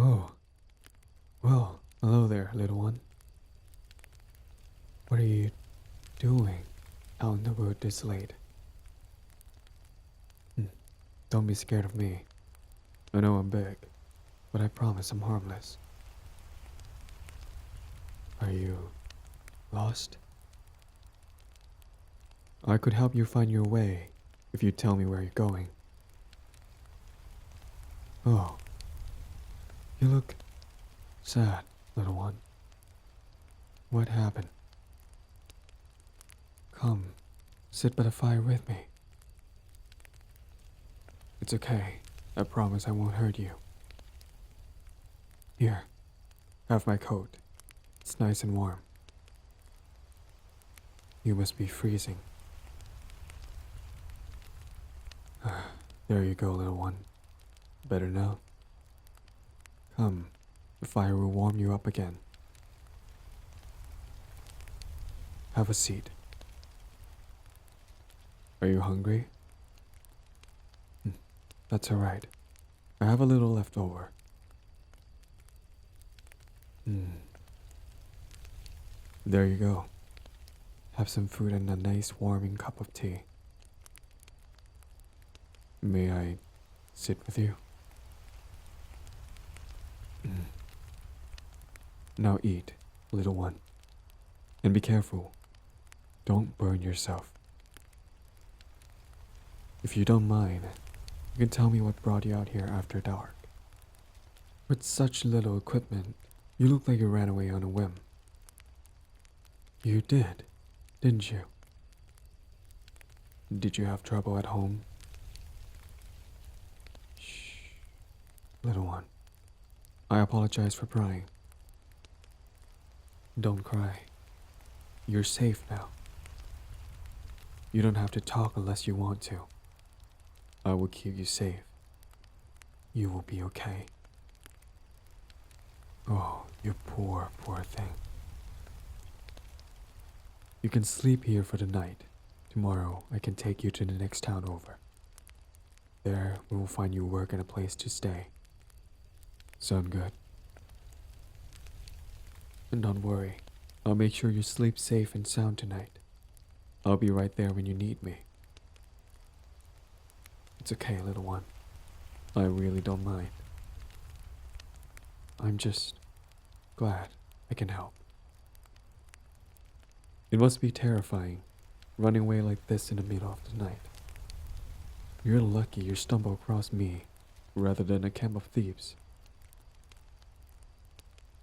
Oh, well, hello there, little one. What are you doing out in the wood this late? Hmm, Don't be scared of me. I know I'm big, but I promise I'm harmless. Are you lost? I could help you find your way if you tell me where you're going. Oh, you look sad, little one. What happened? Come, sit by the fire with me. It's okay. I promise I won't hurt you. Here, have my coat. It's nice and warm. You must be freezing. There you go, little one. Better now. Come, the fire will warm you up again. Have a seat. Are you hungry? That's alright. I have a little left over. There you go. Have some food and a nice warming cup of tea. May I sit with you? Now eat, little one. And be careful. Don't burn yourself. If you don't mind, you can tell me what brought you out here after dark. With such little equipment, you look like you ran away on a whim. You did, didn't you? Did you have trouble at home? Shh, little one. I apologize for prying. Don't cry. You're safe now. You don't have to talk unless you want to. I will keep you safe. You will be okay. Oh, you poor, poor thing. You can sleep here for the night. Tomorrow, I can take you to the next town over. There, we will find you work and a place to stay. Sound good? And don't worry, I'll make sure you sleep safe and sound tonight. I'll be right there when you need me. It's okay, little one. I really don't mind. I'm just glad I can help. It must be terrifying, running away like this in the middle of the night. You're lucky you stumbled across me, rather than a camp of thieves.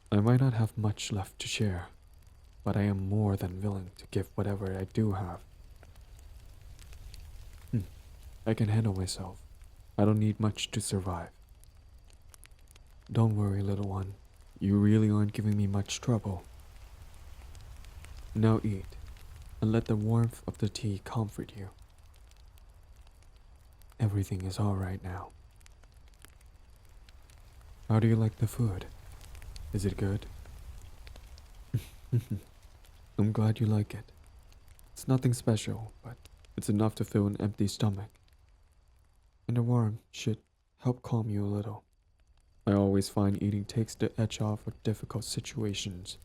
I might not have much left to share, but I am more than willing to give whatever I do have. I can handle myself. I don't need much to survive. Don't worry, little one. You really aren't giving me much trouble. Now eat, and let the warmth of the tea comfort you. Everything is all right now. How do you like the food? Is it good? I'm glad you like it. It's nothing special, but it's enough to fill an empty stomach. And the warmth should help calm you a little. I always find eating takes the edge off of difficult situations.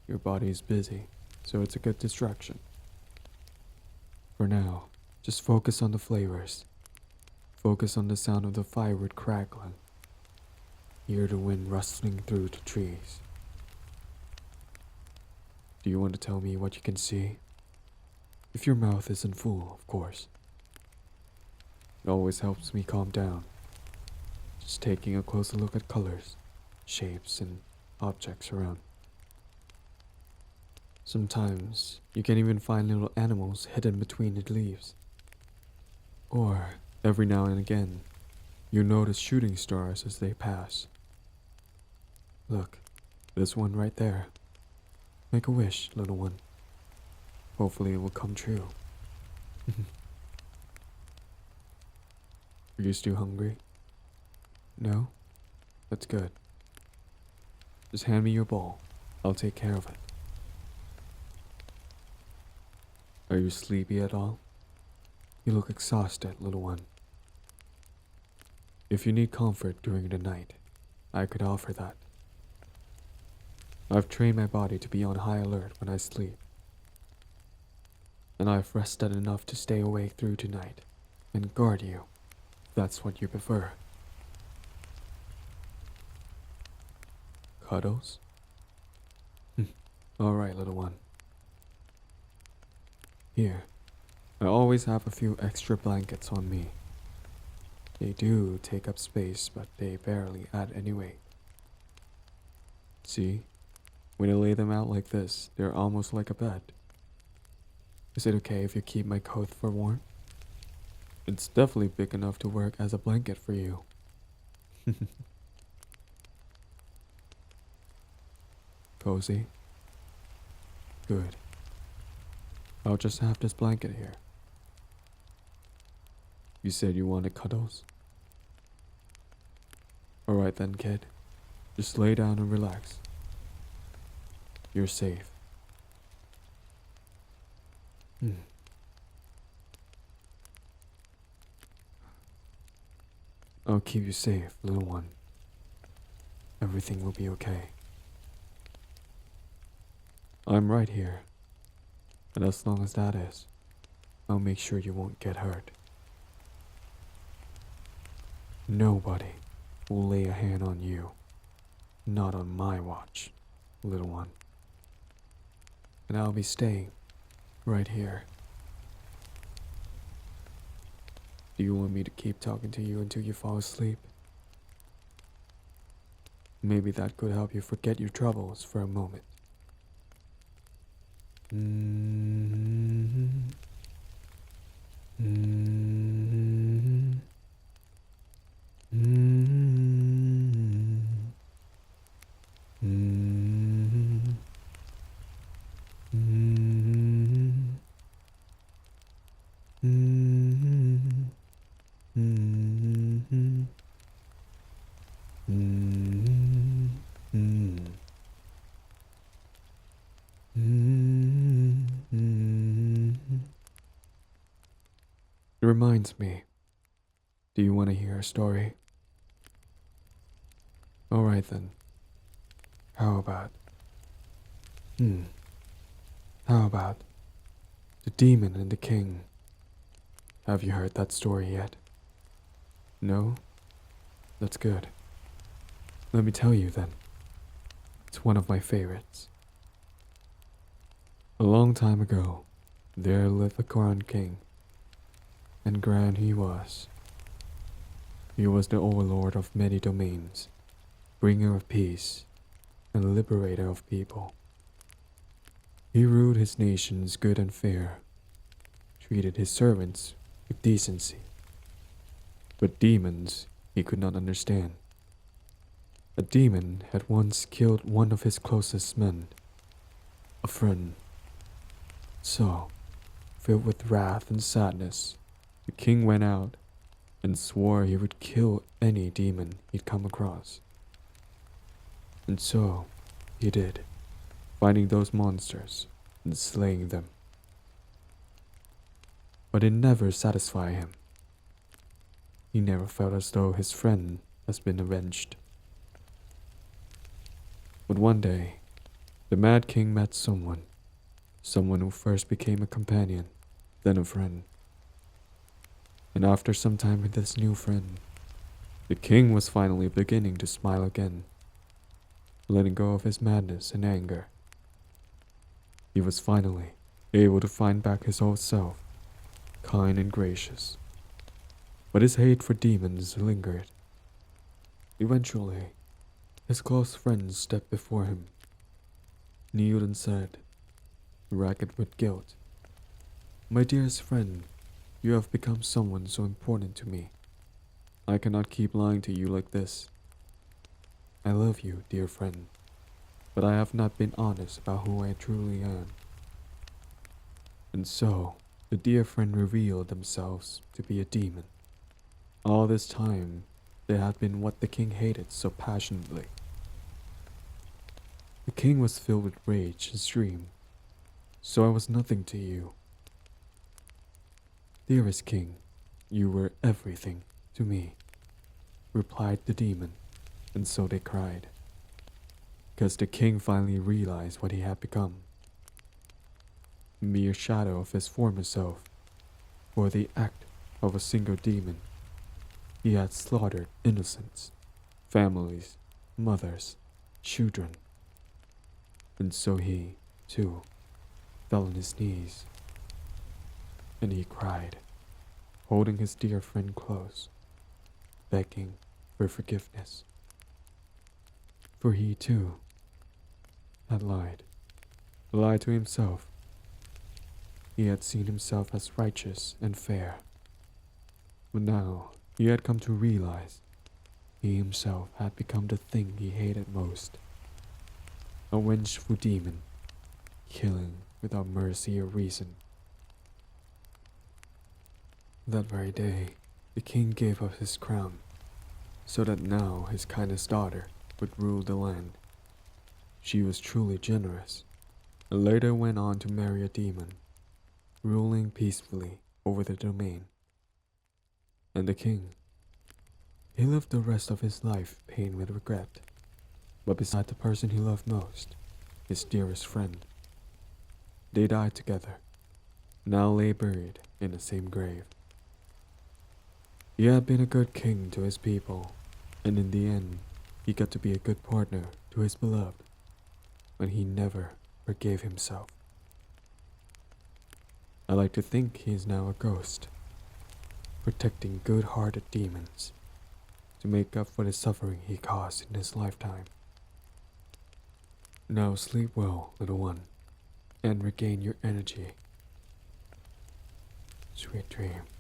Your body is busy, so it's a good distraction. For now, just focus on the flavors. Focus on the sound of the firewood crackling. Hear the wind rustling through the trees. Do you want to tell me what you can see? If your mouth isn't full, of course. It always helps me calm down. Just taking a closer look at colors, shapes, and objects around. Sometimes you can even find little animals hidden between the leaves. Or, every now and again, you notice shooting stars as they pass. Look, there's one right there. Make a wish, little one. Hopefully it will come true. Are you still hungry? No? That's good. Just hand me your bowl. I'll take care of it. Are you sleepy at all? You look exhausted, little one. If you need comfort during the night, I could offer that. I've trained my body to be on high alert when I sleep, and I've rested enough to stay awake through tonight and guard you, if that's what you prefer. Cuddles? Alright, little one. Here, I always have a few extra blankets on me. They do take up space, but they barely add any weight. See? When I lay them out like this, they're almost like a bed. Is it okay if you keep my coat for warmth? It's definitely big enough to work as a blanket for you. Cozy? Good. I'll just have this blanket here. You said you wanted cuddles? Alright then, kid. Just lay down and relax. You're safe. I'll keep you safe, little one. Everything will be okay. I'm right here. And as long as that is, I'll make sure you won't get hurt. Nobody will lay a hand on you. Not on my watch, little one. And I'll be staying right here. Do you want me to keep talking to you until you fall asleep? Maybe that could help you forget your troubles for a moment. It reminds me. Do you want to hear a story? Alright then. How about... How about the demon and the king? Have you heard that story yet? No? That's good. Let me tell you then. It's one of my favorites. A long time ago, there lived a grand king. And grand he was. He was the overlord of many domains, bringer of peace, and liberator of people. He ruled his nations good and fair, treated his servants with decency. But demons he could not understand. A demon had once killed one of his closest men, a friend. So, filled with wrath and sadness, the king went out and swore he would kill any demon he'd come across. And so, he did, finding those monsters and slaying them. But it never satisfied him. He never felt as though his friend has been avenged. But one day, the Mad King met someone who first became a companion, then a friend. And after some time with this new friend, the king was finally beginning to smile again, letting go of his madness and anger. He was finally able to find back his old self, kind and gracious. But his hate for demons lingered. Eventually, his close friends stepped before him, kneeled and said, racked with guilt, "My dearest friend, you have become someone so important to me. I cannot keep lying to you like this. I love you, dear friend, but I have not been honest about who I truly am." And so, the dear friend revealed themselves to be a demon. All this time, they had been what the king hated so passionately. The king was filled with rage and screamed, "So I was nothing to you. Dearest king, you were everything to me," replied the demon, and so they cried. Because the king finally realized what he had become. A mere shadow of his former self, for the act of a single demon. He had slaughtered innocents, families, mothers, children. And so he, too, fell on his knees. And he cried, holding his dear friend close, begging for forgiveness. For he, too, had lied to himself. He had seen himself as righteous and fair. But now he had come to realize he himself had become the thing he hated most. A vengeful demon, killing without mercy or reason. That very day, the king gave up his crown, so that now his kindest daughter would rule the land. She was truly generous, and later went on to marry a demon, ruling peacefully over the domain. And the king, he lived the rest of his life pained with regret, but beside the person he loved most, his dearest friend. They died together, now lay buried in the same grave. He had been a good king to his people, and in the end, he got to be a good partner to his beloved, when he never forgave himself. I like to think he is now a ghost, protecting good-hearted demons to make up for the suffering he caused in his lifetime. Now sleep well, little one, and regain your energy. Sweet dreams.